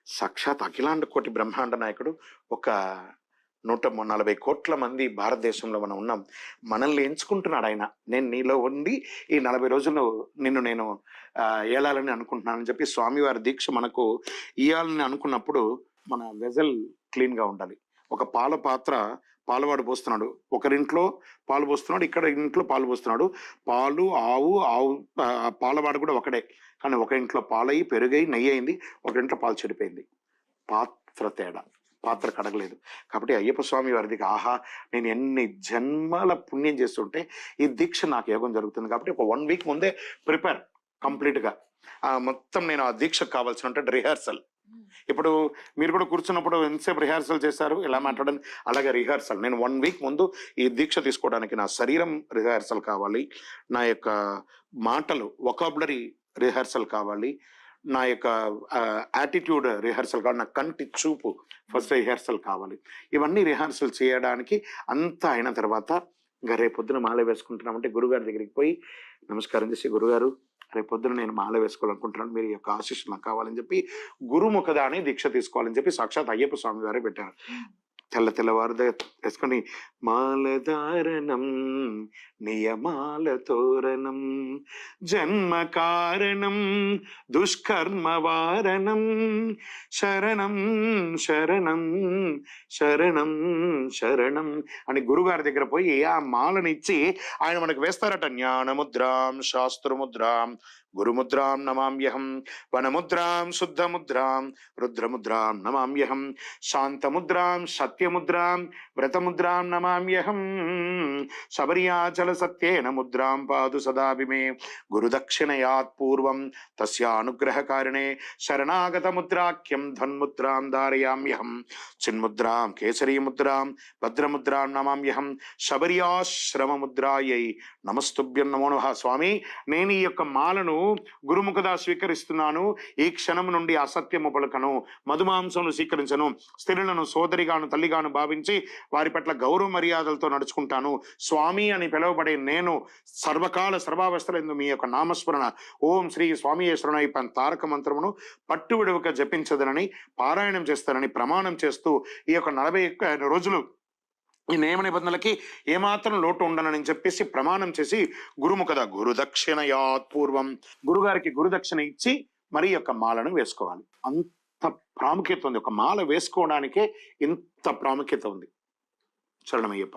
సాక్షాత్ అఖిలాండ కోటి బ్రహ్మాండ నాయకుడు. ఒక 140 కోట్ల మంది భారతదేశంలో మనం ఉన్నాం. మనల్ని ఎంచుకుంటున్నాడు ఆయన. నేను నీలో ఉండి ఈ 40 రోజులు నిన్ను నేను ఏలాలని అనుకుంటున్నానని చెప్పి స్వామివారి దీక్ష మనకు ఇయ్యాలని అనుకున్నప్పుడు మన వెజల్ క్లీన్‌గా ఉండాలి. ఒక పాల పాత్ర పాలవాడు పోస్తున్నాడు. ఒకరింట్లో పాలు పోస్తున్నాడు. ఇక్కడ ఇంట్లో పాలు పోస్తున్నాడు. పాలు, ఆవు పాలవాడు కూడా ఒకడే. కానీ ఒక ఇంట్లో పాలయ్యి, పెరుగయి, నెయ్యయింది. ఒక ఇంట్లో పాలు చెడిపోయింది. పాత్ర తేడా. పాత్ర కడగలేదు. కాబట్టి అయ్యప్ప స్వామి వారి దీక్ష ఆహా! నేను ఎన్ని జన్మల పుణ్యం చేస్తుంటే ఈ దీక్ష నాకు యోగం జరుగుతుంది. కాబట్టి ఒక 1 వీక్ ముందే ప్రిపేర్ కంప్లీట్‌గా. మొత్తం నేను ఆ దీక్షకు కావాల్సినటువంటి రిహార్సల్. ఇప్పుడు మీరు కూడా కూర్చున్నప్పుడు ఎంతసేపు రిహార్సల్ చేశారు? ఎలా మాట్లాడాలి? అలాగే రిహార్సల్. నేను 1 వీక్ ముందు ఈ దీక్ష తీసుకోవడానికి నా శరీరం రిహార్సల్ కావాలి. నా యొక్క మాటలు వొకాబులరీ రిహార్సల్ కావాలి. నా యొక్క యాటిట్యూడ్ రిహార్సల్ కావాలి. నా కంటి చూపు ఫస్ట్ రిహార్సల్ కావాలి. ఇవన్నీ రిహార్సల్ చేయడానికి అంతా అయిన తర్వాత ఇంకా రేపొద్దున మాల వేసుకుంటున్నామంటే గురుగారి దగ్గరికి పోయి నమస్కారం చేసి, గురుగారు రేపొద్దున నేను మాల వేసుకోవాలనుకుంటున్నాను, మీరు యొక్క ఆశీస్సులు నాకు కావాలని చెప్పి గురుముఖదాని దీక్ష తీసుకోవాలని చెప్పి సాక్షాత్ అయ్యప్ప స్వామి వారే పెట్టారు. తెల్లవారు వేసుకొని మాలధారణం నియమాల తోరణం జన్మ కారణం దుష్కర్మ వారణం శరణం శరణం శరణం శరణం అని గురుగారి దగ్గర పోయి ఆ మాలను ఇచ్చి ఆయన మనకు వేస్తారట. జ్ఞానముద్రాం శాస్త్రముద్రాం గురుముద్రాం నమామ్యహం వనముద్రాం శుద్ధముద్రాం రుద్రముద్రాం నమామ్యహం శాంతముద్రాం సత్యముద్రాం వ్రతముద్రాం నమామ్యహం శబర్యాచల సత్యేన ముద్రాం పాదు సదాభిమే గురుదక్షిణయాత్ పూర్వం తస్యానుగ్రహకారిణే శరణాగత ముద్రాఖ్యం ధన్ముద్రాం ధారయామ్యహం చిన్ముద్రాం కేసరీముద్రాం భద్రముద్రాం నమామ్యహం శబర్యాశ్రమ ముద్రాయై నమస్తుభ్యం నమో నమః. స్వామి, నేను ఈ యొక్క మాలను గురుముఖదా స్వీకరిస్తున్నాను. ఈ క్షణం నుండి అసత్యము పలుకను, మధుమాంసమును స్వీకరించను, స్త్రీలను సోదరిగాను తల్లిగాను భావించి వారి పట్ల గౌరవ మర్యాదలతో నడుచుకుంటాను. స్వామి అని పిలువబడే నేను సర్వకాల సర్వావస్థలందు మీ యొక్క నామస్మరణ ఓం శ్రీ స్వామి శరణయ్యప్ప తారక మంత్రమును పట్టు విడవక జపించదనని పారాయణం చేస్తానని ప్రమాణం చేస్తూ ఈ యొక్క 41 రోజులు ఈ నియమ నిబంధనలకి ఏమాత్రం లోటు ఉండనని చెప్పేసి ప్రమాణం చేసి గురుముఖద గురుదక్షిణయాత్ పూర్వం గురుగారికి గురుదక్షిణ ఇచ్చి మరి యొక్క మాలను వేసుకోవాలి. అంత ప్రాముఖ్యత ఉంది. ఒక మాల వేసుకోవడానికే ఇంత ప్రాముఖ్యత ఉంది. శరణమయ్యప్ప.